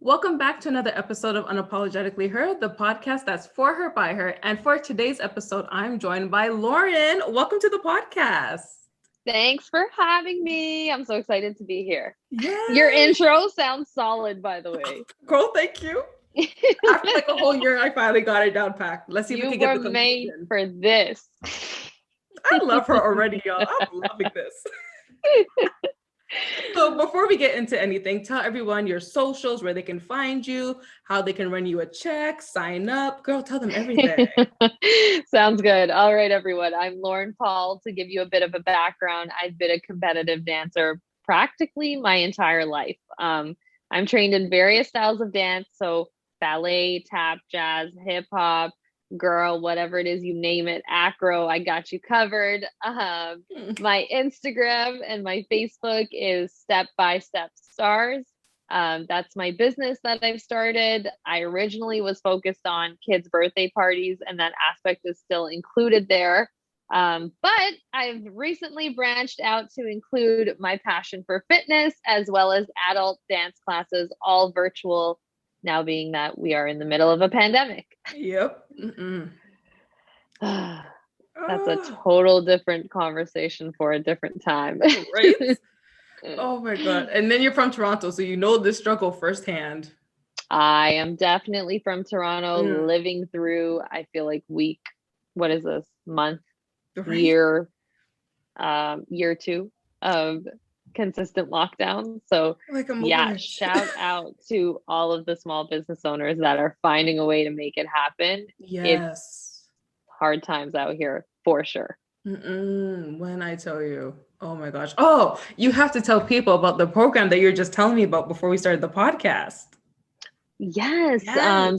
Welcome back to another episode of Unapologetically Her, the podcast that's for her, by her. And for today's episode, I'm joined by Lauren. Welcome to the podcast. Thanks for having me. I'm so excited to be here. Yeah. Your intro sounds solid, by the way. Girl, thank you. After like a whole year, I finally got it down packed. Let's see if we can get the made conclusion. for this. I love her already, y'all. I'm loving this. So before we get into anything, tell everyone your socials, where they can find you, how they can run you a check, sign up. Girl, tell them everything. Sounds good. All right, everyone. I'm Lauren Paul. To give you a bit of a background, I've been a competitive dancer practically my entire life. I'm trained in various styles of dance, so ballet, tap, jazz, hip hop, girl, whatever it is, you name it, acro, I got you covered. My Instagram and my Facebook is Step by Step Stars. That's my business that I've started. I originally was focused on kids' birthday parties, and that aspect is still included there. But I've recently branched out to include my passion for fitness as well as adult dance classes, all virtual, now being that we are in the middle of a pandemic. Yep. That's a total different conversation for a different time. Right? Oh my God. And then you're from Toronto, so you know this struggle firsthand. I am definitely from Toronto, living through, I feel like what is this, month, Right? year 2 of consistent lockdown. So shout out to all of the small business owners that are finding a way to make it happen. Yes. It's hard times out here for sure. When I tell you, oh my gosh. Oh, you have to tell people about the program that you're just telling me about before we started the podcast. Yes.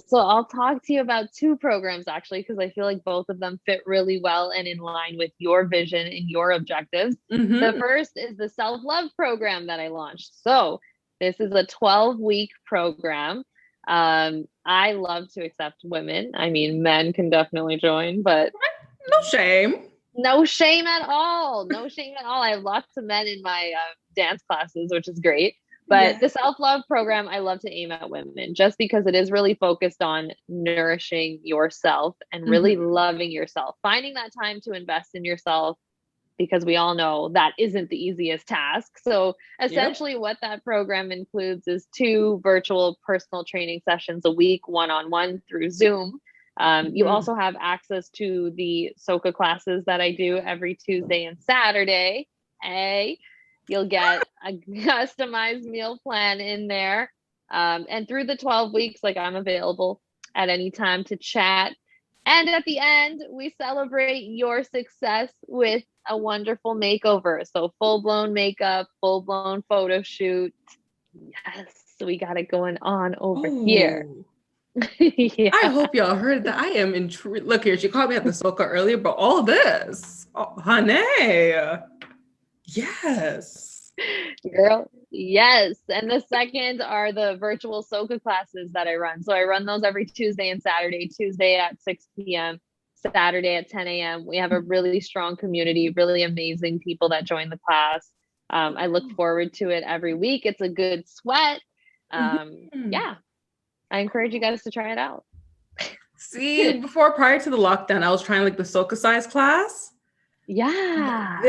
So I'll talk to you about two programs actually, because I feel like both of them fit really well and in line with your vision and your objectives. The first is the SelfLove Program that I launched. So this is a 12-week program. I love to accept women. I mean, men can definitely join, but no shame. No shame at all. No shame at all. I have lots of men in my dance classes, which is great. But the self-love program, I love to aim at women just because it is really focused on nourishing yourself and really loving yourself, finding that time to invest in yourself, because we all know that isn't the easiest task. So essentially what that program includes is 2 virtual personal training sessions a week, one-on-one through Zoom. You also have access to the Soka classes that I do every Tuesday and Saturday. You'll get a customized meal plan in there. And through the 12 weeks, like, I'm available at any time to chat. And at the end, we celebrate your success with a wonderful makeover. So full-blown makeup, full-blown photo shoot. Yes, we got it going on over here. I hope y'all heard that. I am intrigued. Look here, she called me at the Soka earlier, but all this, honey. Yes. Girl, yes. And the second are the virtual Soka classes that I run. So I run those every Tuesday and Saturday, Tuesday at 6 p.m., Saturday at 10 a.m. We have a really strong community, really amazing people that join the class. I look forward to it every week. It's a good sweat. Yeah, I encourage you guys to try it out. See, prior to the lockdown, I was trying like the Soka size class. Yeah.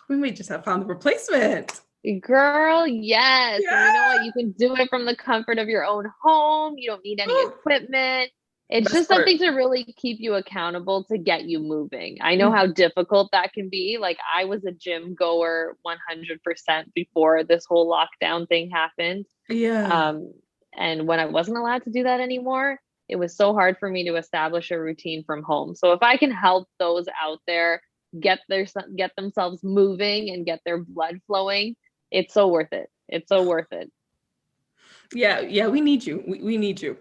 We may just have found the replacement. Girl, yes. Yeah. And you know what? You can do it from the comfort of your own home. You don't need any equipment. It's just something to really keep you accountable, to get you moving. I know how difficult that can be. Like, I was a gym goer 100% before this whole lockdown thing happened. Yeah. And when I wasn't allowed to do that anymore, it was so hard for me to establish a routine from home. So if I can help those out there get themselves moving and get their blood flowing, it's so worth it. It's so worth it. Yeah, we need you. We need you.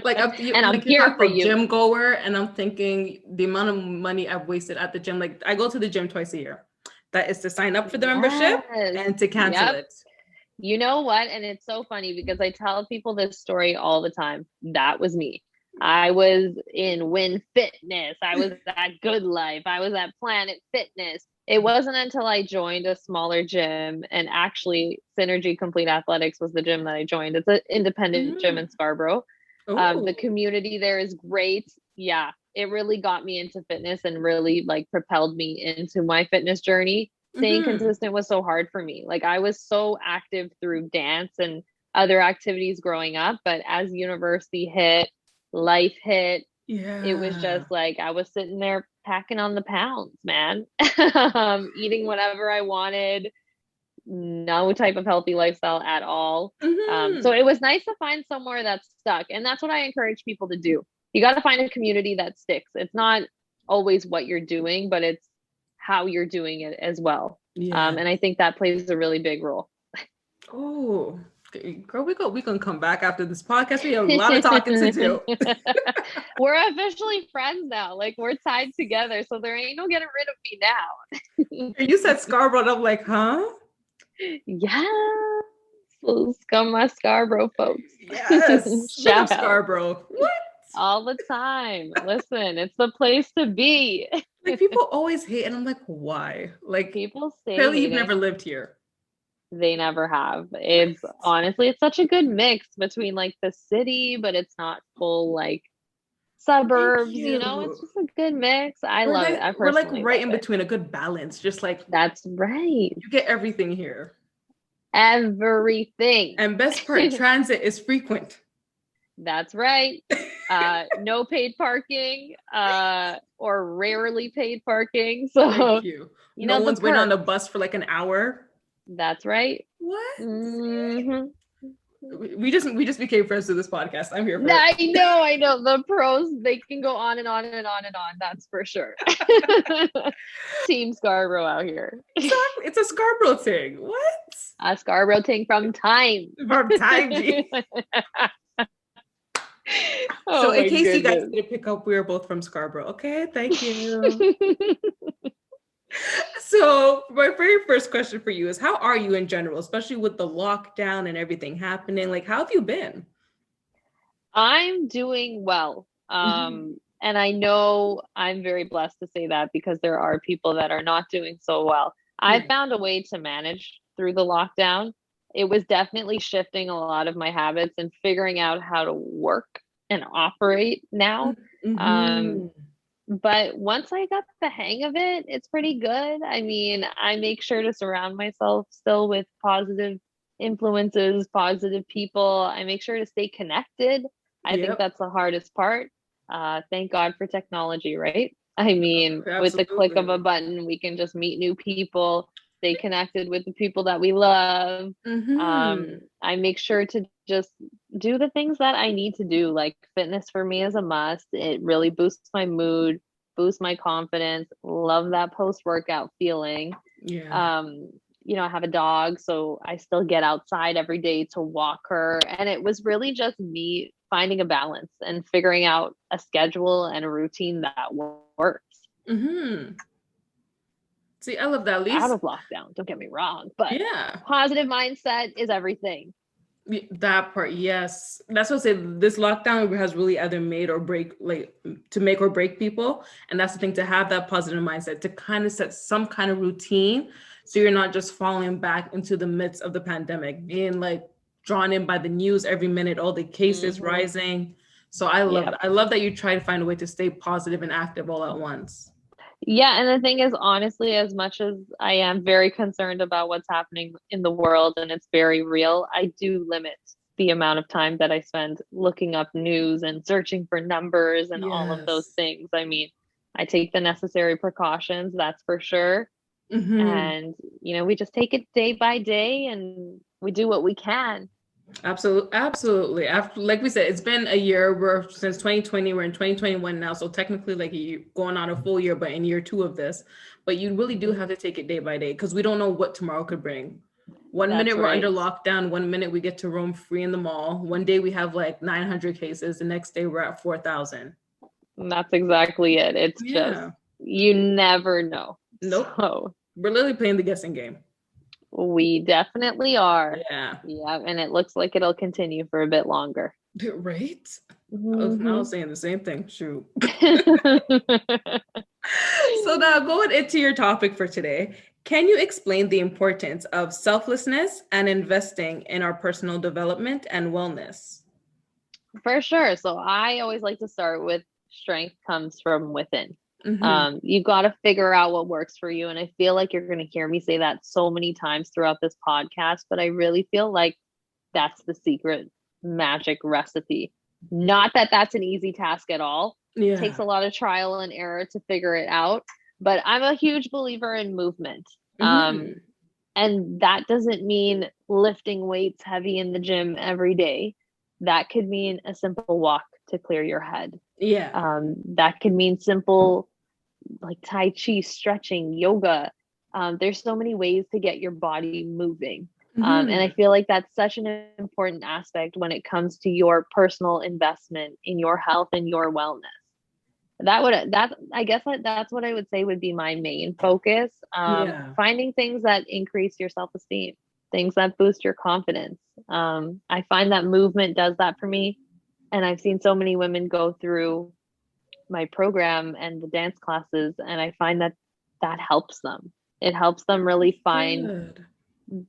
Like, I'm here for you. Gym goer, and I'm thinking the amount of money I've wasted at the gym. Like, I go to the gym twice a year. That is to sign up for the membership and to cancel it. You know what? And it's so funny because I tell people this story all the time. That was me. I was in Win Fitness. I was at Good Life. I was at Planet Fitness. It wasn't until I joined a smaller gym, and actually Synergy Complete Athletics was the gym that I joined. It's an independent gym in Scarborough. Oh, The community there is great. Yeah, it really got me into fitness and really like propelled me into my fitness journey. Staying consistent was so hard for me. Like I was so active through dance and other activities growing up, but as university hit, life hit, it was yeah. just like I was sitting there packing on the pounds, man. Eating whatever I wanted, no type of healthy lifestyle at all. So Mm-hmm. it was nice to find somewhere that's stuck. And that's what I encourage people to do. You got to find a community that sticks. It's not always what you're doing, but it's how you're doing it as well. Yeah. And I think that plays a really big role. Oh, okay, girl, we gonna come back after this podcast. We have a lot of talking to do. We're officially friends now. Like we're tied together. So there ain't no getting rid of me now. You said Scarborough, and I'm like, huh? Yes. Those Scum Scarborough folks. Yes. Big up Shout out. Scarborough. What? All the time. Listen, it's the place to be. Like people always hate, and I'm like, why? Like, People stay clearly you've never hating. lived here. They never have. It's honestly, it's such a good mix between like the city, but it's not full like Thank suburbs, you know, it's you. just a good mix. I love it. I We're like personally right love in it. between, a good balance. Just like That's right. you get everything here. Everything. And best part, transit is frequent. That's right. No paid parking, or rarely paid parking. So, Thank you. you No know, the one's waiting on the perks. bus for like an hour. That's right. What? Mm-hmm. We just became friends through this podcast. I'm here for it. I know. The pros, they can go on and on and on and on. That's for sure. Team Scarborough out here. Exactly. It's a Scarborough thing. What? A Scarborough thing from time. From time, G. So Oh in my case you guys goodness. didn't pick up, we are both from Scarborough. Okay, thank you. So my very first question for you is, how are you in general, especially with the lockdown and everything happening? Like, how have you been? I'm doing well. And I know I'm very blessed to say that because there are people that are not doing so well. I Yeah. found a way to manage through the lockdown. It was definitely shifting a lot of my habits and figuring out how to work and operate now. Um, Mm-hmm. but once I got the hang of it, it's pretty good. I mean, I make sure to surround myself still with positive influences, positive people. I make sure to stay connected. I think Yep. that's the hardest part. Thank God for technology, right? I mean, with the click of a Absolutely. button, we can just meet new people, stay connected with the people that we love. Mm-hmm. I make sure to just do the things that I need to do. Like fitness for me is a must. It really boosts my mood, boosts my confidence. Love that post workout feeling. Yeah. Um, I have a dog, so I still get outside every day to walk her. And it was really just me finding a balance and figuring out a schedule and a routine that works Mm-hmm. See, I love that. At out least, of lockdown. Don't get me wrong, but yeah. positive mindset is everything. That part, yes. That's what I say. This lockdown has really either made or break, like to make or break people. And that's the thing, to have that positive mindset, to kind of set some kind of routine, so you're not just falling back into the midst of the pandemic, being like drawn in by the news every minute, all the cases Mm-hmm. rising. So I love Yep. that. I love that you try to find a way to stay positive and active all at once. Yeah, and the thing is, honestly, as much as I am very concerned about what's happening in the world and it's very real, I do limit the amount of time that I spend looking up news and searching for numbers and all of those Yes. things. I mean, I take the necessary precautions, that's for sure. Mm-hmm. And, we just take it day by day and we do what we can. Absolutely, absolutely. After, like we said, it's been a year. We're since 2020. We're in 2021 now, so technically, like you going on a full year, but in year two of this. But you really do have to take it day by day, because we don't know what tomorrow could bring. One That's minute we're under right. lockdown. One minute we get to roam free in the mall. One day we have like 900 cases. The next day we're at 4,000. And that's exactly it. It's just, Yeah. you never know. Nope. So We're literally playing the guessing game. we definitely are. Yeah. Yeah, and it looks like it'll continue for a bit longer. Right. I was Mm-hmm. saying the same thing. Shoot. So now going into your topic for today, can you explain the importance of selflessness and investing in our personal development and wellness? For sure. So I always like to start with strength comes from within. Mm-hmm. You got to figure out what works for you. And I feel like you're going to hear me say that so many times throughout this podcast, but I really feel like that's the secret magic recipe. Not that that's an easy task at all. It takes Yeah. a lot of trial and error to figure it out, but I'm a huge believer in movement. Mm-hmm. And that doesn't mean lifting weights heavy in the gym every day. That could mean a simple walk to clear your head. Yeah. That could mean simple like Tai Chi, stretching, yoga. There's so many ways to get your body moving. And I Mm-hmm. feel like that's such an important aspect when it comes to your personal investment in your health and your wellness. That's what I would say would be my main focus. Yeah. Finding things that increase your self-esteem, things that boost your confidence. I find that movement does that for me. And I've seen so many women go through my program and the dance classes, and I find that that helps them. It helps them really find, Good.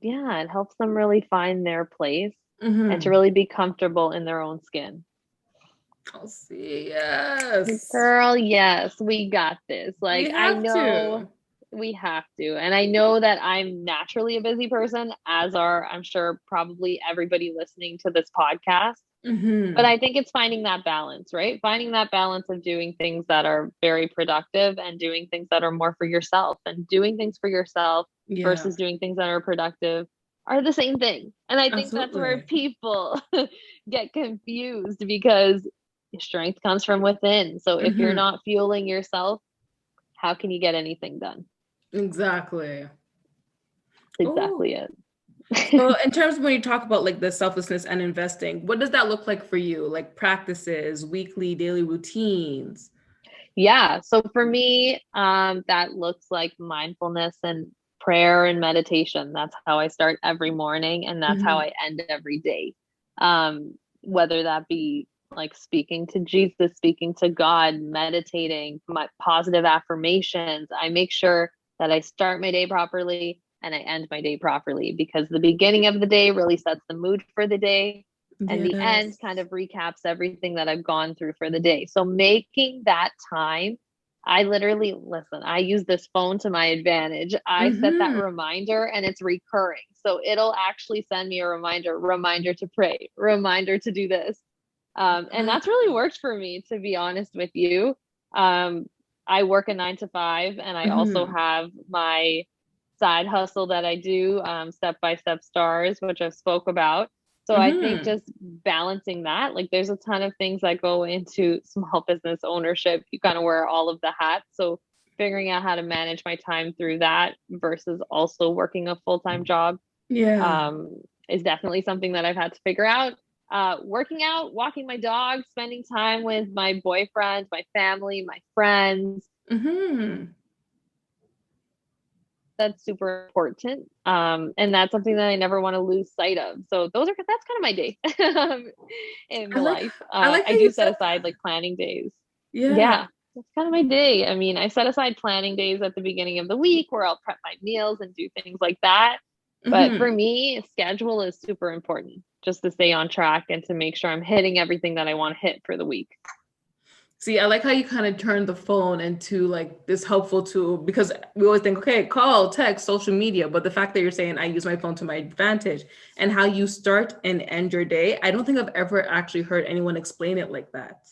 yeah, it helps them really find their place and to Mm-hmm. really be comfortable in their own skin. I'll see. Yes. Girl, yes, we got this. We Like, I have to. know we have to. And I know that I'm naturally a busy person, as are, I'm sure, probably everybody listening to this podcast. But Mm-hmm. I think it's finding that balance, right? Finding that balance of doing things that are very productive and doing things that are more for yourself, and doing things for yourself Yeah. versus doing things that are productive are the same thing. And I think that's where Absolutely. people get confused because strength comes from within. So if you're Mm-hmm. not fueling yourself, how can you get anything done? Exactly. That's Oh. exactly it. So in terms of when you talk about like the selflessness and investing, what does that look like for you? Like practices, weekly, daily routines? Yeah. So for me, that looks like mindfulness and prayer and meditation. That's how I start every morning, and that's how Mm-hmm. I end every day. Whether that be like speaking to Jesus, speaking to God, meditating, my positive affirmations. I make sure that I start my day properly and I end my day properly, because the beginning of the day really sets the mood for the day, and the end Yes. kind of recaps everything that I've gone through for the day. So making that time, I literally listen, I use this phone to my advantage. I set that Mm-hmm. reminder and it's recurring. So it'll actually send me a reminder to pray, reminder to do this. And that's really Wow. worked for me, to be honest with you. Um, I work a 9 to 5, and I also Mm-hmm. have my side hustle that I do, Step by Step Stars, which I've spoke about. So I think Mm-hmm. just balancing that, like there's a ton of things that go into small business ownership. You kind of wear all of the hats. So figuring out how to manage my time through that versus also working a full-time job, Yeah. um, is definitely something that I've had to figure out. Working out, walking my dog, spending time with my boyfriend, my family, my friends, Mm-hmm. that's super important. And that's something that I never want to lose sight of. So that's kind of my day in I like life. I like how I you do set said aside that. like planning days. Yeah. Yeah, that's kind of my day. I mean, I set aside planning days at the beginning of the week where I'll prep my meals and do things like that. But for Mm-hmm. me, schedule is super important, just to stay on track and to make sure I'm hitting everything that I want to hit for the week. See, I like how you kind of turn the phone into like this helpful tool, because we always think, okay, call, text, social media. But the fact that you're saying I use my phone to my advantage, and how you start and end your day, I don't think I've ever actually heard anyone explain it like that.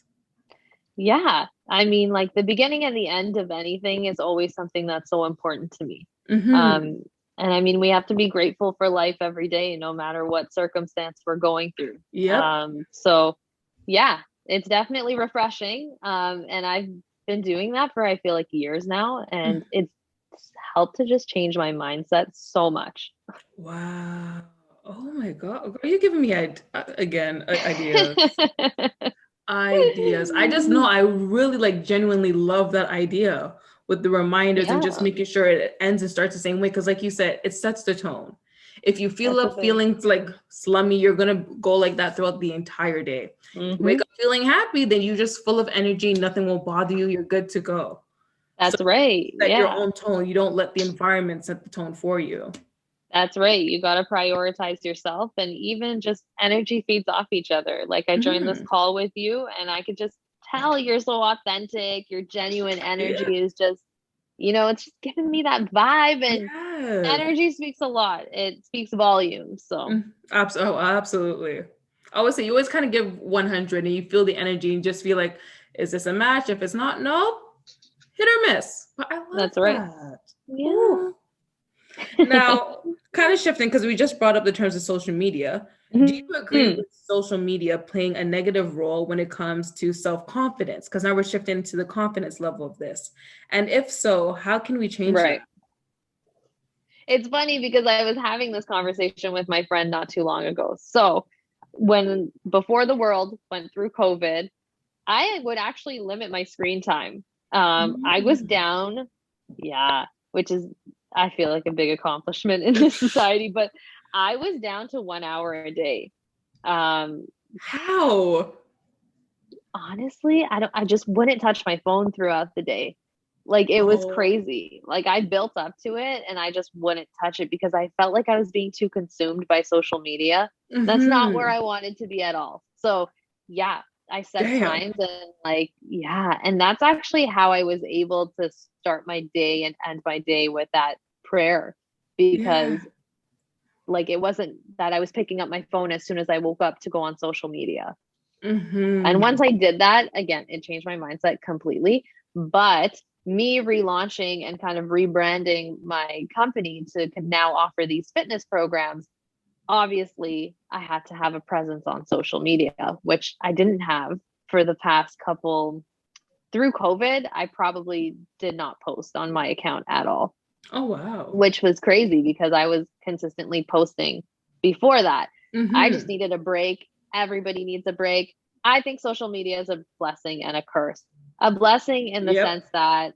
Yeah. I mean, like the beginning and the end of anything is always something that's so important to me. Mm-hmm. Um, and I mean, we have to be grateful for life every day, no matter what circumstance we're going through. Yep. So yeah, it's definitely refreshing. And I've been doing that for, I feel like, years now, and it's helped to just change my mindset so much. Wow. Oh my God. Girl, you're giving me ideas. Ideas. I just know I really like genuinely love that idea with the reminders and just Yeah, making sure it ends and starts the same way. Cause like you said, it sets the tone. If you feel that's the up thing. feeling like slummy, you're gonna go like that throughout the entire day. If you wake Hmm. up feeling happy, then you're just full of energy, nothing will bother you, you're good to go. That's right. Set your Yeah. own tone. You don't let the environment set the tone for you. That's right. You got to prioritize yourself, and even just energy feeds off each other. Like I joined this Mhm. call with you and I could just tell you're so authentic. Your genuine Yeah. energy is just, it's just giving me that vibe, and Yes. energy speaks a lot. It speaks volumes. So Absolutely. I always say you always kind of give 100 and you feel the energy and just feel like, is this a match? If it's not, no, hit or miss. But I love that's right. that. Ooh. Yeah. Now, kind of shifting because we just brought up the terms of social media. Do you agree Mhm. with social media playing a negative role when it comes to self-confidence? Because now we're shifting to the confidence level of this. And if so, how can we change that? Right. It's funny because I was having this conversation with my friend not too long ago. So, before the world went through COVID, I would actually limit my screen time. I was Mm. down, yeah, which is, I feel like, a big accomplishment in this society, but I was down to 1 hour a day. Um, How? Honestly, I just wouldn't touch my phone throughout the day. Like it was Oh. crazy. Like I built up to it and I just wouldn't touch it because I felt like I was being too consumed by social media. That's not where Mm-hmm. I wanted to be at all. So, yeah, I set Damn. times and like, yeah, and that's actually how I was able to start my day and end my day with that prayer, Yeah. because like it wasn't that I was picking up my phone as soon as I woke up to go on social media. And Mm-hmm. once I did that, again, it changed my mindset completely. But me relaunching and kind of rebranding my company to now offer these fitness programs, obviously I had to have a presence on social media, which I didn't have for the past couple. Through COVID, I probably did not post on my account at all, Oh, wow. which was crazy because I was consistently posting before that. I just Mm-hmm. needed a break. Everybody needs a break. I think social media is a blessing and a curse. A blessing in the Yep. sense that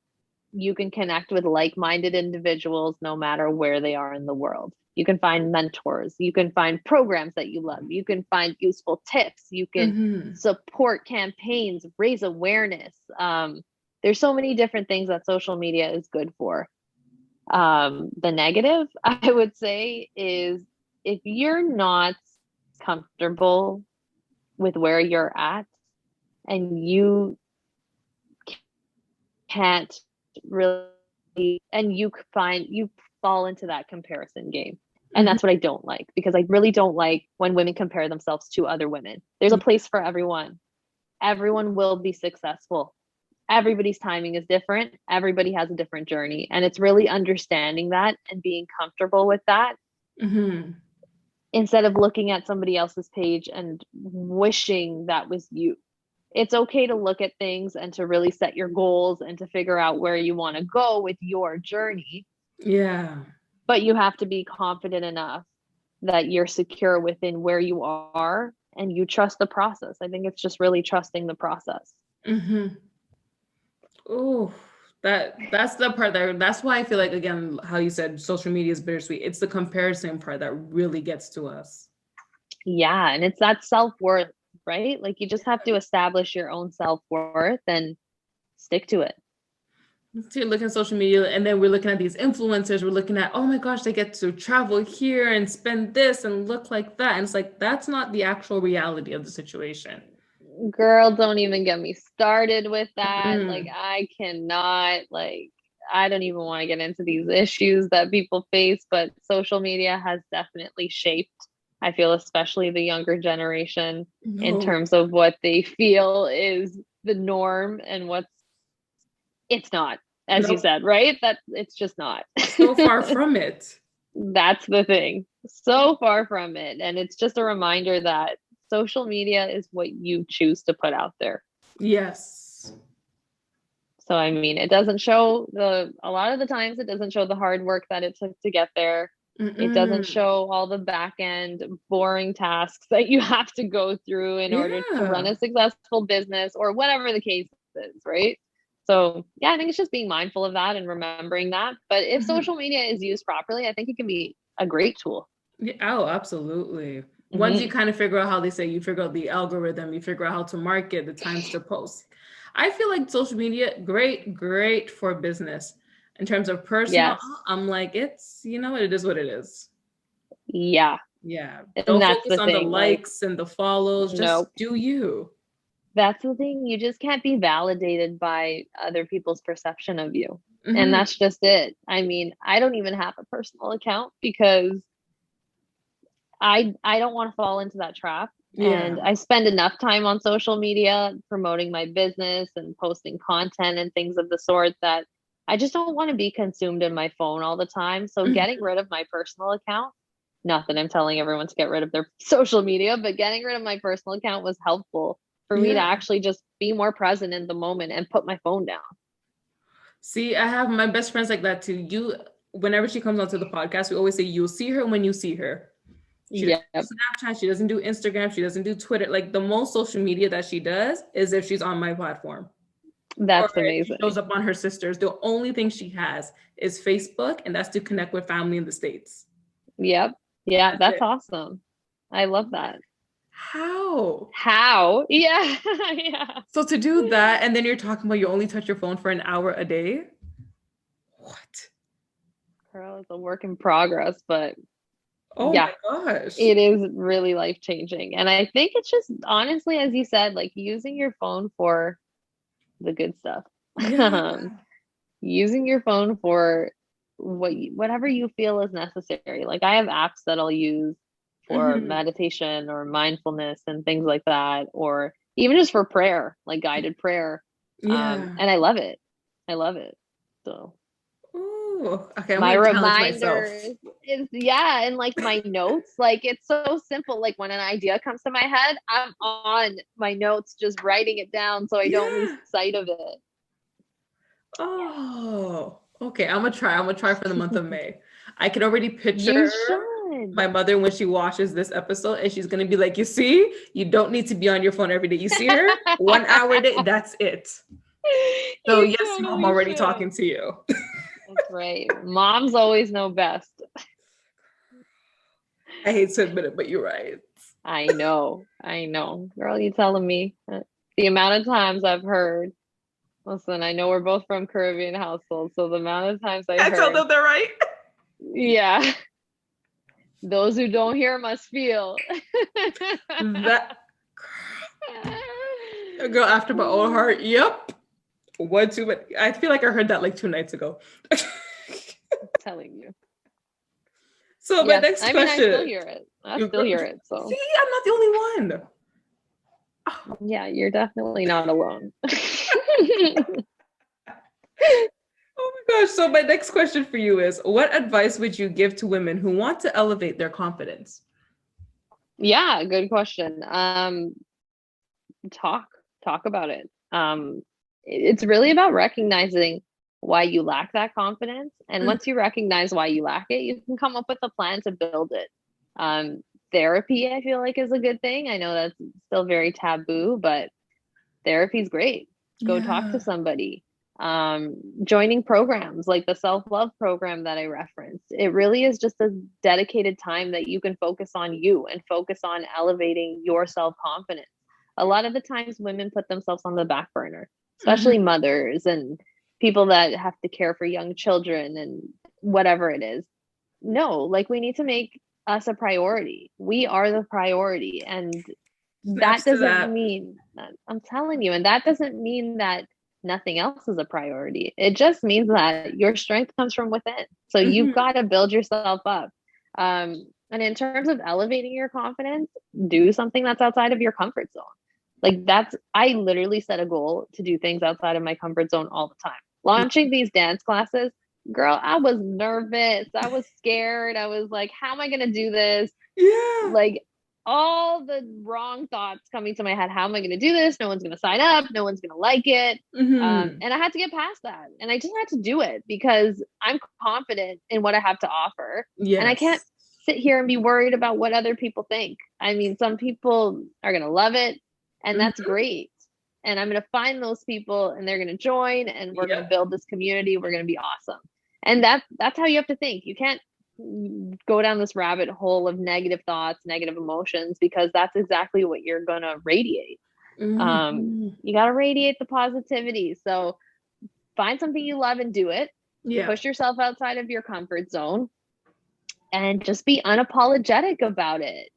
you can connect with like-minded individuals no matter where they are in the world. You can find mentors, you can find programs that you love, you can find useful tips, you can Mm-hmm. support campaigns, raise awareness. There's so many different things that social media is good for. The negative, I would say, is if you're not comfortable with where you're at and you can't really, and you fall into that comparison game. And Mm-hmm. that's what I don't like, because I really don't like when women compare themselves to other women. There's a place for everyone. Everyone will be successful. Everybody's timing is different. Everybody has a different journey. And it's really understanding that and being comfortable with that Mm-hmm. instead of looking at somebody else's page and wishing that was you. It's okay to look at things and to really set your goals and to figure out where you want to go with your journey. Yeah. But you have to be confident enough that you're secure within where you are and you trust the process. I think it's just really trusting the process. Mm-hmm. Oh, that's the part that's why I feel like, again, how you said social media is bittersweet. It's the comparison part that really gets to us. Yeah. And it's that self worth, right? Like you just have to establish your own self worth and stick to it. So you're looking at social media, and then we're looking at these influencers. We're looking at, oh my gosh, they get to travel here and spend this and look like that. And it's like, that's not the actual reality of the situation. Girl, don't even get me started with that. Like, Mm. I cannot, like, I don't even want to get into these issues that people face, but social media has definitely shaped, I feel, especially the younger generation in No, terms of what they feel is the norm and it's not, as you no, said, right? That it's just not. so far from it. That's the thing. So far from it. And it's just a reminder that social media is what you choose to put out there. Yes. So, I mean, it doesn't show a lot of the times, it doesn't show the hard work that it took to get there. It doesn't Mm-mm. show all the back end boring tasks that you have to go through in order to run Yeah. a successful business or whatever the case is, right? So, yeah, I think it's just being mindful of that and remembering that. But if Mhm. social media is used properly, I think it can be a great tool. Yeah, oh, absolutely. Once you Hmm. kind of figure out how they say, you figure out the algorithm, you figure out how to market, the times to post. I feel like social media, great for business. In terms of personal, Yes. I'm like, it's, you know, it is what it is. Yeah. Yeah. And Don't that's focus the on the thing. Like, likes and the follows. nope. Just do you. That's the thing. You just can't be validated by other people's perception of you. And Hmm. that's just it. I mean, I don't even have a personal account because I don't want to fall into that trap. And Yeah. I spend enough time on social media promoting my business and posting content and things of the sort that I just don't want to be consumed in my phone all the time. So getting rid of my personal account, not that I'm telling everyone to get rid of their social media, but getting rid of my personal account was helpful for me to Yeah. actually just be more present in the moment and put my phone down. See, I have my best friends like that too. Whenever she comes onto the podcast, we always say, you'll see her when you see her. She doesn't Yep. do Snapchat. She doesn't do Instagram. She doesn't do Twitter. Like the most social media that she does is if she's on my platform or That's if she shows amazing. up on her sister's. The only thing she has is Facebook, and that's to connect with family in the States. Yep. Yeah, That's that's it. awesome. I love that. How? How? Yeah. Yeah. So to do that, and then you're talking about you only touch your phone for an hour a day? What? Girl, it's a work in progress, but Oh yeah, my gosh. it is really life changing. And I think it's just honestly, as you said, like using your phone for the good stuff. Yeah. um, using your phone for whatever you feel is necessary. Like I have apps that I'll use for Mhm. meditation or mindfulness and things like that, or even just for prayer, like guided prayer. Yeah. And I love it. I love it. So Ooh. Okay, I'm my gonna challenge myself. reminders is yeah, and like my notes, like it's so simple. Like when an idea comes to my head, I'm on my notes just writing it down so I don't lose Yeah. sight of it. Oh, okay. I'm gonna try. I'm gonna try for the month of May. I can already You picture should. my mother when she watches this episode, and she's gonna be like, "You see, you don't need to be on your phone every day. You see her 1 hour a day. That's it." So You yes, mom, I'm totally already should. talking to you. That's right. Moms always know best. I hate to admit it, but you're right. I know. I know. Girl, you telling me the amount of times I've heard, listen, I know we're both from Caribbean households, so the amount of times I I tell heard, them they're right. yeah, those who don't hear must feel. That girl after my own heart. Yep. One too, but I feel like I heard that like 2 nights ago. Telling you. So my Yes. next I mean, I still question. hear it. I You still go- hear it. See, So, I'm not the only one. Oh, yeah, you're definitely not alone. oh my gosh. So my next question for you is, what advice would you give to women who want to elevate their confidence? Yeah, good question. Talk talk about it. It's really about recognizing why you lack that confidence, and Mhm. once you recognize why you lack it, you can come up with a plan to build it. um Therapy, I feel like, is a good thing. I know that's still very taboo, but therapy is great. Go talk to Yeah. somebody. Joining programs like the self-love program that I referenced, it really is just a dedicated time that you can focus on you and focus on elevating your self-confidence. A lot of the times women put themselves on the back burner, especially Mhm. mothers and people that have to care for young children and whatever it is. No, like we need to make us a priority. We are the priority. And that Snaps to doesn't that. mean that, I'm telling you, and that doesn't mean that nothing else is a priority. It just means that your strength comes from within. So you've Mhm. got to build yourself up. And in terms of elevating your confidence, do something that's outside of your comfort zone. Like that's, I literally set a goal to do things outside of my comfort zone all the time. Launching these dance classes, girl, I was nervous. I was scared. I was like, how am I going to do this? Yeah. Like all the wrong thoughts coming to my head. How am I going to do this? No one's going to sign up. No one's going to like it. Mhm. And I had to get past that. And I just had to do it because I'm confident in what I have to offer. And I can't Yes. sit here and be worried about what other people think. I mean, some people are going to love it, and that's Mhm. great. And I'm going to find those people and they're going to join, and we're going to Yep. build this community. We're going to be awesome. And that's how you have to think. You can't go down this rabbit hole of negative thoughts, negative emotions, because that's exactly what you're going to radiate. You got to radiate the positivity. So find something you love and do it. Yeah. Push yourself outside of your comfort zone and just be unapologetic about it.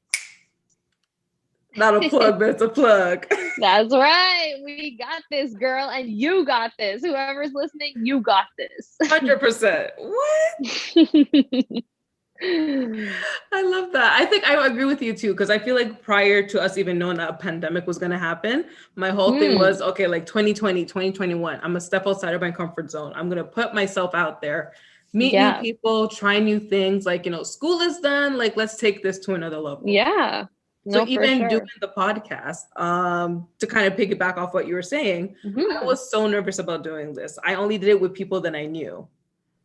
Not a plug, but it's a plug. That's right. We got this, girl, and you got this. Whoever's listening, you got this. 100%. What? I love that. I think I agree with you too, because I feel like prior to us even knowing that a pandemic was going to happen, my whole thing was, okay, like 2020, 2021, I'm going to step outside of my comfort zone. I'm going to put myself out there, meet new people, try new things. Like, school is done. Like, let's take this to another level. Yeah. So even doing the podcast, to kind of piggyback off what you were saying, I was so nervous about doing this. I only did it with people that I knew.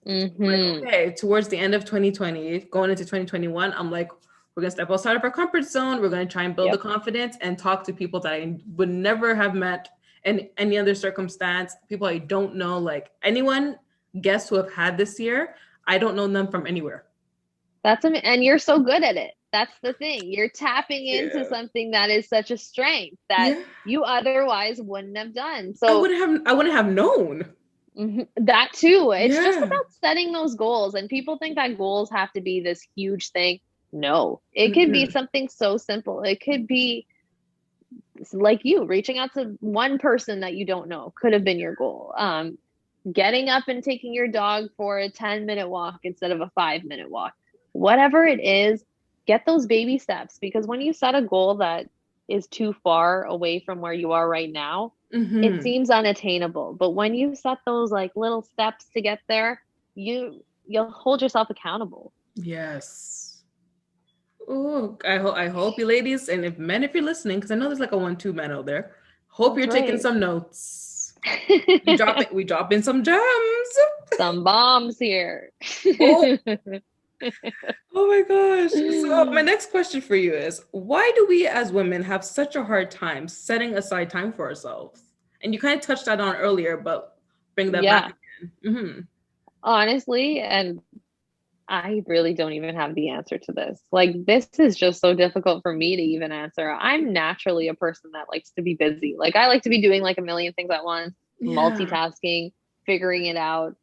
Like, okay, towards the end of 2020, going into 2021, I'm like, we're going to step outside of our comfort zone. We're going to try and build the confidence and talk to people that I would never have met in any other circumstance, people I don't know, like anyone, guests who have had this year, I don't know them from anywhere. And you're so good at it. That's the thing. You're tapping into something that is such a strength that you otherwise wouldn't have done. So I wouldn't have known. That too. It's just about setting those goals. And people think that goals have to be this huge thing. No, it could be something so simple. It could be like you reaching out to one person that you don't know could have been your goal. Getting up and taking your dog for a 10-minute walk instead of a 5-minute walk. Whatever it is, get those baby steps, because when you set a goal that is too far away from where you are right now, it seems unattainable. But when you set those like little steps to get there, you'll hold yourself accountable. Yes. Oh, I hope you ladies, and if you're listening, because I know there's like a 1-2 men out there, hope you're taking some notes. we drop in some gems. Some bombs here. Oh my gosh. So my next question for you is, why do we as women have such a hard time setting aside time for ourselves? And you kind of touched that on earlier, but bring that back again. Honestly, and I really don't even have the answer to this. Like, this is just so difficult for me to even answer. I'm naturally a person that likes to be busy. Like, I like to be doing like a million things at once, multitasking, figuring it out.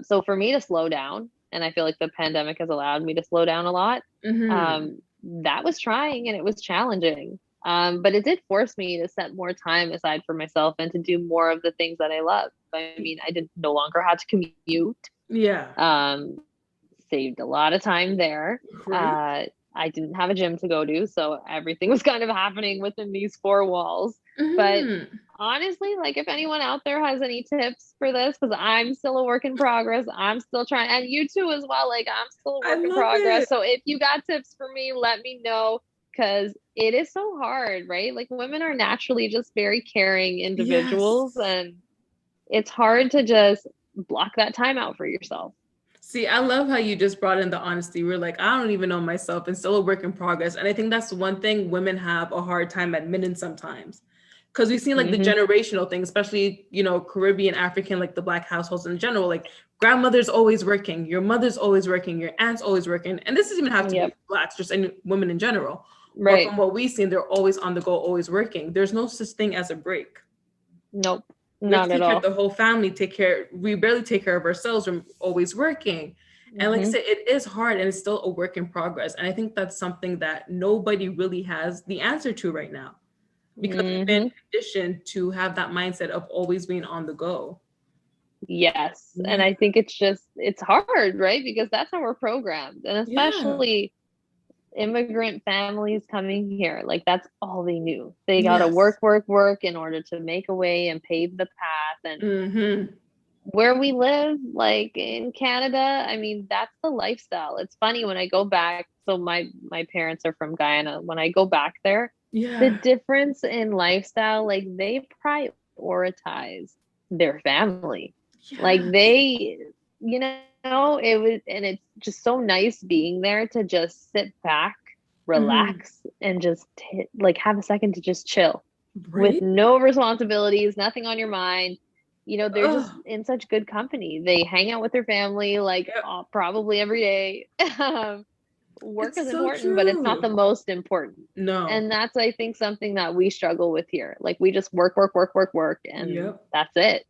So for me to slow down, and I feel like the pandemic has allowed me to slow down a lot. That was trying and it was challenging. But it did force me to set more time aside for myself and to do more of the things that I love. I mean, I no longer had to commute. Saved a lot of time there. I didn't have a gym to go to, so everything was kind of happening within these 4 walls. But honestly, like, if anyone out there has any tips for this, because I'm still a work in progress, I'm still trying, and you too as well, like, I'm still a work in progress. So if you got tips for me, let me know, because it is so hard, right? Like, women are naturally just very caring individuals, and it's hard to just block that time out for yourself. See, I love how you just brought in the honesty. We're like, I don't even know myself and still a work in progress. And I think that's one thing women have a hard time admitting sometimes. Because we've seen like the generational thing, especially, Caribbean, African, like the Black households in general, like grandmother's always working, your mother's always working, your aunt's always working. And this doesn't even have to be Blacks, just any women in general. Right. But from what we've seen, they're always on the go, always working. There's no such thing as a break. Nope. Not at all. The whole family we barely take care of ourselves. We're always working. And like I said, it is hard and it's still a work in progress. And I think that's something that nobody really has the answer to right now, because we've been conditioned to have that mindset of always being on the go. Yes. And I think it's hard, right? Because that's how we're programmed. And especially immigrant families coming here, like, that's all they knew. They got to work in order to make a way and pave the path. And where we live, like in Canada, I mean, that's the lifestyle. It's funny when I go back. So my parents are from Guyana. When I go back there, the difference in lifestyle, like, they prioritize their family. Like, they, it was, and it's just so nice being there to just sit back, relax, and just have a second to just chill with no responsibilities, nothing on your mind. They're just in such good company. They hang out with their family, like, probably every day. Work It's is so important, but it's not the true. most important. No. And that's, I think, something that we struggle with here. Like we just work, work, work, work, work, and Yep. that's it.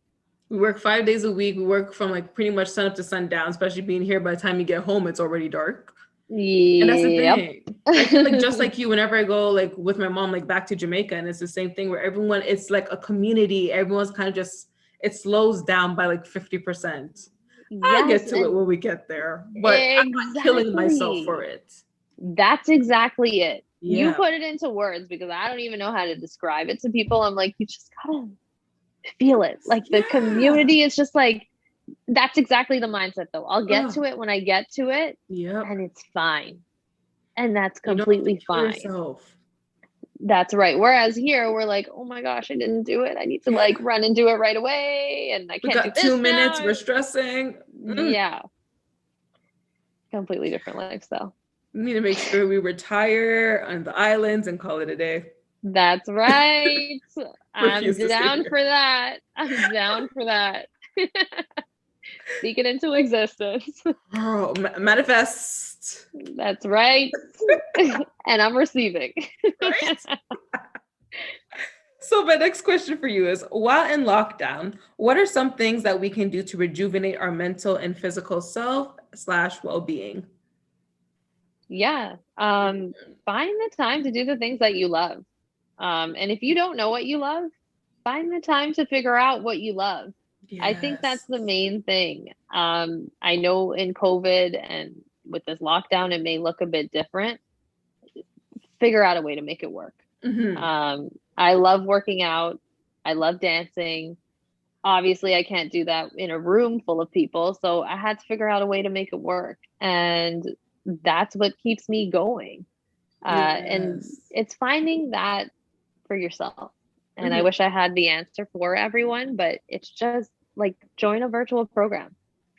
We work 5 days a week. We work from like pretty much sun up to sundown, especially being here. By the time you get home, it's already dark. And that's the Yep. thing. I feel like just like you, whenever I go like with my mom, like back to Jamaica, and it's the same thing where everyone, it's like a community. Everyone's kind of just, it slows down by like 50%. I'll get Yes, to it and when we get there, but I'm not killing myself for exactly. it. That's exactly it. You Yeah. put it into words because I don't even know how to describe it to people. I'm like, you just gotta feel it. Like the Yeah. community is just like, that's exactly the mindset though. I'll get Oh, to it when I get to it, yep. and it's fine. And that's You don't have to completely kill fine. yourself. That's right. Whereas here we're like, oh my gosh, I didn't do it. I need to like run and do it right away. And I We can't do got this 2 minutes. now. We're stressing. Yeah. Completely different lifestyle. We need to make sure we retire on the islands and call it a day. That's right. I'm Refuse to stay down here. for that. I'm down for that. Speak it into existence. Oh, manifest. That's right. And I'm receiving. Right? So my next question for you is, while in lockdown, what are some things that we can do to rejuvenate our mental and physical self/well-being? Yeah. Find the time to do the things that you love. And if you don't know what you love, find the time to figure out what you love. I think that's Yes. the main thing. I know in COVID and with this lockdown, it may look a bit different. Figure out a way to make it work. Mm-hmm. I love working out. I love dancing. Obviously, I can't do that in a room full of people. So I had to figure out a way to make it work. And that's what keeps me going. And Yes. it's finding that for yourself. And I Mm-hmm. wish I had the answer for everyone, but it's just like join a virtual program.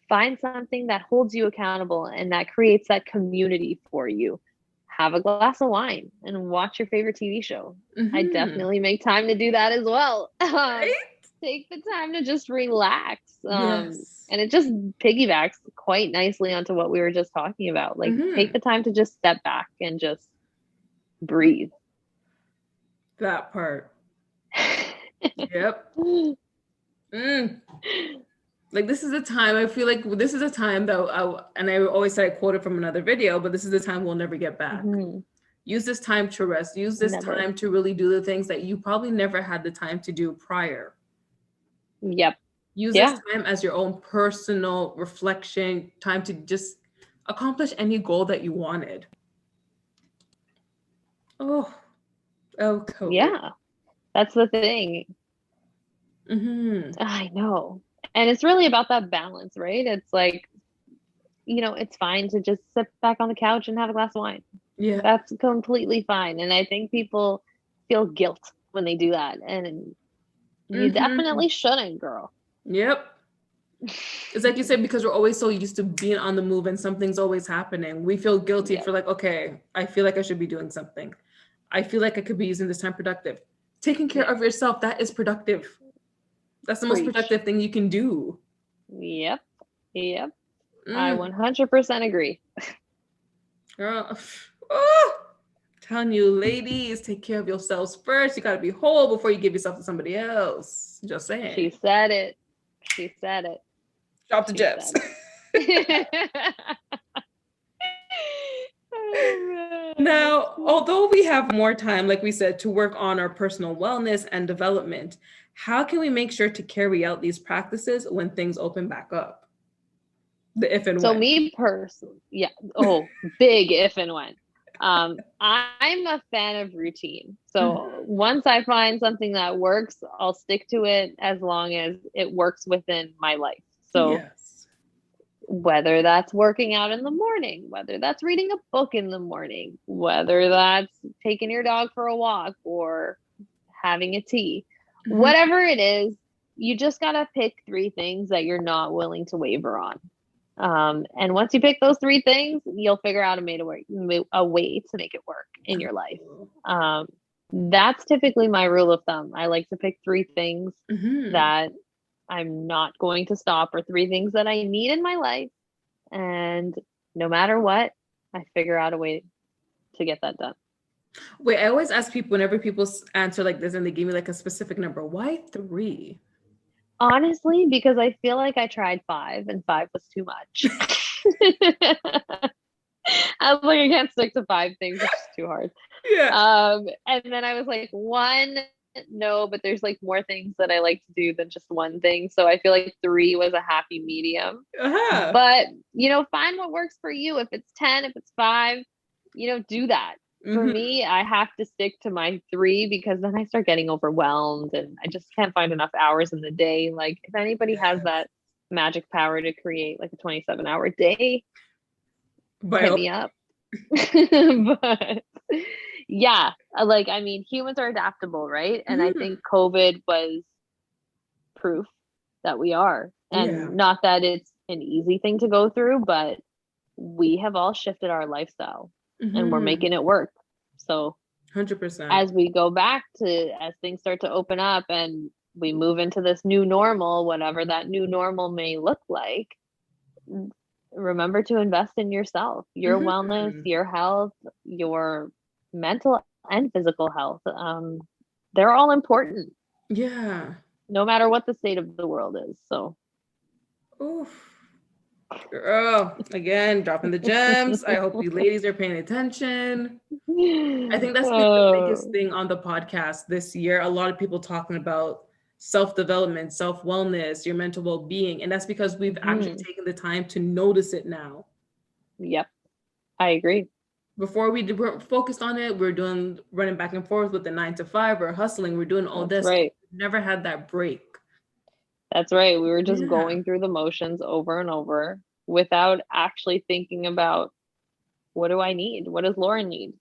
Find something that holds you accountable and that creates that community for you. Have a glass of wine and watch your favorite TV show. I Mm-hmm. definitely make time to do that as well. Right? Take the time to just relax. Yes. And it just piggybacks quite nicely onto what we were just talking about. Like, take Mm-hmm. the time to just step back and just breathe. That part. Yep. Mm. Like this is a time, I feel like this is a time that and I always say I quote it from another video, but this is the time we'll never get back. Mhm. Use this time to rest. Use this Never. time to really do the things that you probably never had the time to do prior. Yep. Use this Yeah. time as your own personal reflection, time to just accomplish any goal that you wanted. Oh, COVID. Yeah. That's the thing. Mm-hmm. I know. And it's really about that balance, right? It's like, it's fine to just sit back on the couch and have a glass of wine. Yeah. That's completely fine. And I think people feel guilt when they do that. And you Mm-hmm. definitely shouldn't, girl. Yep. It's like you said, because we're always so used to being on the move and something's always happening. We feel guilty Yep. for like, okay, I feel like I should be doing something. I feel like I could be using this time productive. Taking care of yourself, that is productive. That's the most Preach. productive thing you can do. Yep. Yep. I Mm, 100% agree. girl. Oh, telling you, ladies, take care of yourselves first. You got to be whole before you give yourself to somebody else. Just She saying. said it. She said it. Drop the She jets. said it. Oh, man, Now, although we have more time, like we said, to work on our personal wellness and development, how can we make sure to carry out these practices when things open back up? The if and so when. me personally, yeah. Oh, big if and when. I'm a fan of routine. So once I find something that works, I'll stick to it as long as it works within my life. So Yes. whether that's working out in the morning, whether that's reading a book in the morning, whether that's taking your dog for a walk or having a tea, Mhm. whatever it is, you just got to pick 3 things that you're not willing to waver on. And once you pick those 3 things, you'll figure out a way to make it work in your life. That's typically my rule of thumb. I like to pick 3 things Mhm. that I'm not going to stop, or 3 things that I need in my life. And no matter what, I figure out a way to get that done. Wait, I always ask people whenever people answer like this and they give me like a specific number, why 3? Honestly, because I feel like I tried 5 and 5 was too much. I was like, I can't stick to 5 things. It's just too hard. Yeah. And then I was like, 1, no, but there's like more things that I like to do than just one thing. So I feel like 3 was a happy medium. Uh-huh. But, find what works for you. If it's 10, if it's 5, do that. For me, I have to stick to my 3 because then I start getting overwhelmed and I just can't find enough hours in the day. Like if anybody has that magic power to create like a 27-hour day, hit me up. But yeah, like, I mean, humans are adaptable, right? And I think COVID was proof that we are. And not that it's an easy thing to go through, but we have all shifted our lifestyle and we're making it work. So 100%. As we go back as things start to open up and we move into this new normal, whatever that new normal may look like, remember to invest in yourself, your wellness, your health, your mental and physical health. They're all important. Yeah. No matter what the state of the world is. So. Oof. Girl, again, dropping the gems. I hope you ladies are paying attention. I think that's been the biggest thing on the podcast this year. A lot of people talking about self-development, self-wellness, your mental well-being. And that's because we've actually taken the time to notice it now. Yep. I agree. Before we were focused on it, we're running back and forth with the 9 to 5, we're hustling, we're doing all this. Right. We've never had that break. That's right. We were just going through the motions over and over without actually thinking about, what do I need? What does Lauren need?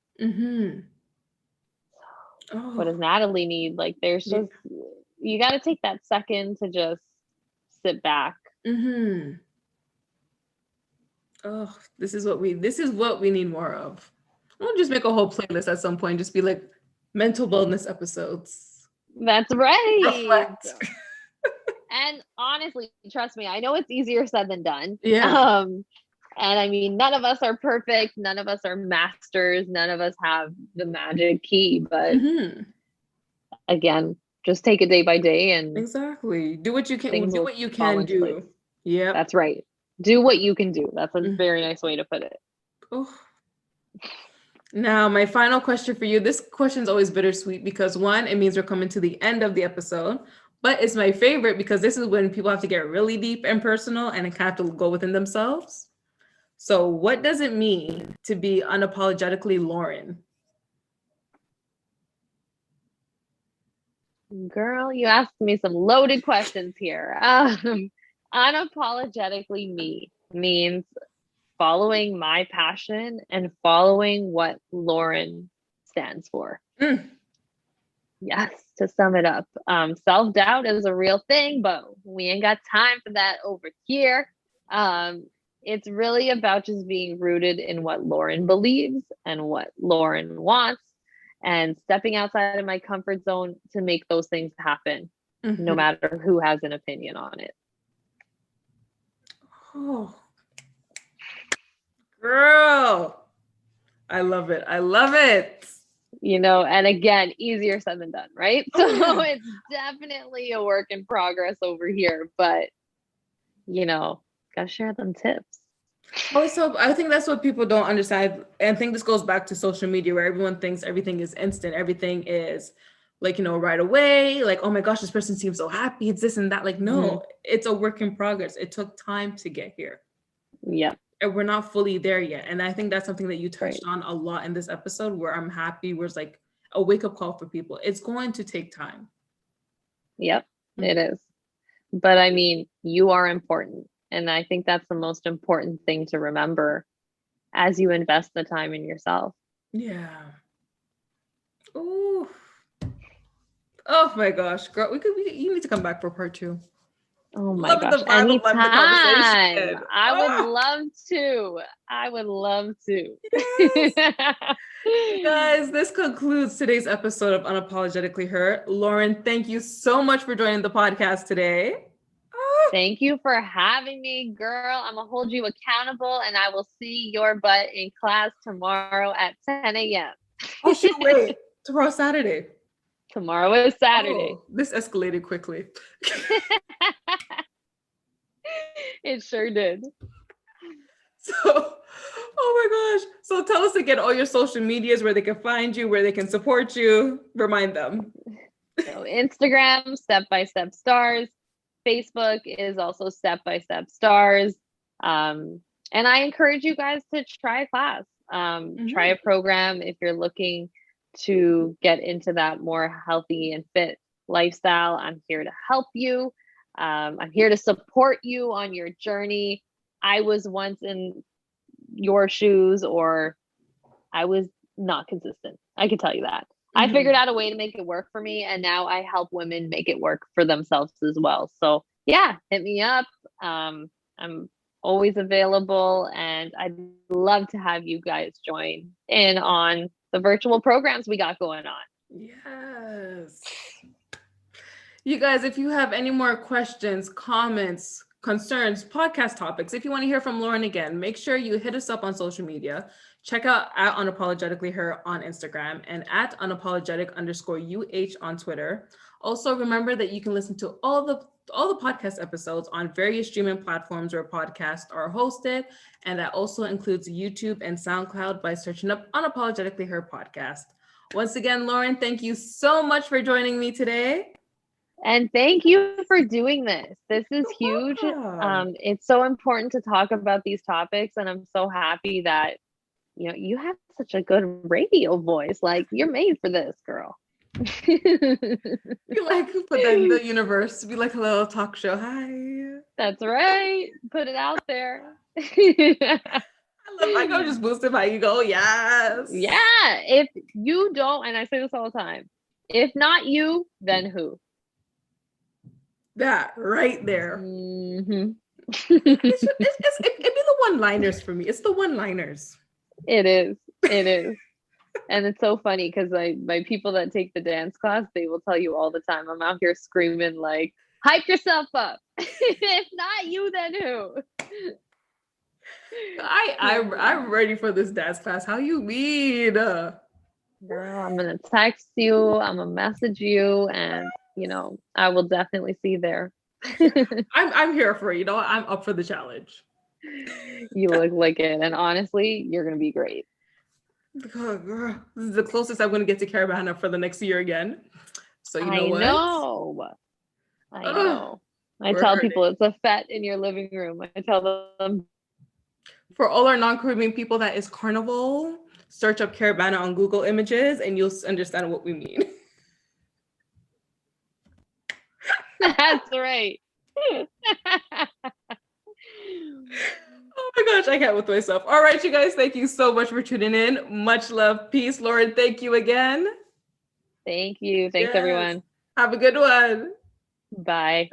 What does Natalie need? Like there's just, you got to take that second to just sit back. Oh, this is what we need more of. We'll just make a whole playlist at some point. Just be like mental wellness episodes. That's right. Reflect. And honestly, trust me, I know it's easier said than done. Yeah. And I mean, none of us are perfect. None of us are masters. None of us have the magic key. But again, just take it day by day and exactly do what you can. Do what you can do. Yeah, that's right. Do what you can do. That's a very nice way to put it. Oh. Now, my final question for you. This question is always bittersweet because 1, it means we're coming to the end of the episode. But it's my favorite because this is when people have to get really deep and personal and kind of have to go within themselves. So what does it mean to be unapologetically Lauren? Girl, you asked me some loaded questions here. Unapologetically me means following my passion and following what Lauren stands for. Yes, to sum it up. Self-doubt is a real thing, but we ain't got time for that over here. It's really about just being rooted in what Lauren believes and what Lauren wants and stepping outside of my comfort zone to make those things happen, no matter who has an opinion on it. Oh, girl, I love it. I love it. And again, easier said than done, right? So it's definitely a work in progress over here, but gotta share them tips. Also, I think that's what people don't understand. And I think this goes back to social media where everyone thinks everything is instant. Everything is like, right away. Like, oh my gosh, this person seems so happy. It's this and that. Like, no, it's a work in progress. It took time to get here. Yeah. And we're not fully there yet. And I think that's something that you touched on a lot in this episode where I'm happy where it's like a wake-up call for people. It's going to take time. Yep, it is. But I mean, you are important. And I think that's the most important thing to remember as you invest the time in yourself. Yeah. Oh my gosh, girl, you need to come back for part 2. Oh my gosh, anytime. I would love to. Yes. Guys, this concludes today's episode of Unapologetically Her. Lauren, thank you so much for joining the podcast today. Thank you for having me, girl. I'm going to hold you accountable, and I will see your butt in class tomorrow at 10 a.m. Oh, shoot, wait. Tomorrow's Saturday. Tomorrow is Saturday. Oh, this escalated quickly. It sure did. So, oh my gosh. So tell us again all your social medias, where they can find you, where they can support you. Remind them. So Instagram, Step by Step Stars. Facebook is also Step by Step Stars. And I encourage you guys to try a class, try a program if you're looking to get into that more healthy and fit lifestyle. I'm here to help you. I'm here to support you on your journey. I was once in your shoes, or I was not consistent. I can tell you that. I figured out a way to make it work for me, and now I help women make it work for themselves as well. So yeah, hit me up. I'm always available, and I'd love to have you guys join in on the virtual programs we got going on. Yes. You guys, if you have any more questions, comments, concerns, podcast topics, if you want to hear from Lauren again, make sure you hit us up on social media. Check out at Unapologetically Her on Instagram and at unapologetic_UH on Twitter. Also, remember that you can listen to all the podcast episodes on various streaming platforms where podcasts are hosted, and that also includes YouTube and SoundCloud by searching up Unapologetically Her podcast. Once again, Lauren, thank you so much for joining me today. And thank you for doing this. This is huge. It's so important to talk about these topics, and I'm so happy that you have such a good radio voice. Like, you're made for this, girl. You like put that in the universe. Be like a little talk show. Hi. That's right. Put it out there. I go just boosting my ego. Yes. Yeah. If you don't, and I say this all the time, if not you, then who? That right there. Mm-hmm. It'd be the one-liners for me. It's the one-liners. It is. And it's so funny because my people that take the dance class, they will tell you all the time, I'm out here screaming like, hype yourself up. If not you, then who? I'm ready for this dance class. How you mean? Girl, I'm gonna text you, I'm gonna message you, and I will definitely see you there. I'm here for it. I'm up for the challenge. You look like it, and honestly, you're gonna be great. Oh, girl, this is the closest I'm gonna get to Caravana for the next year again. So you know what? I know. I tell people it's a fete in your living room. I tell them, for all our non-Caribbean people, that is Carnival. Search up Caravana on Google Images, and you'll understand what we mean. That's right. Oh my gosh, I can't with myself. All right, you guys, thank you so much for tuning in. Much love, peace. Lauren, thank you again. Thank you. Thanks, everyone. Have a good one. Bye.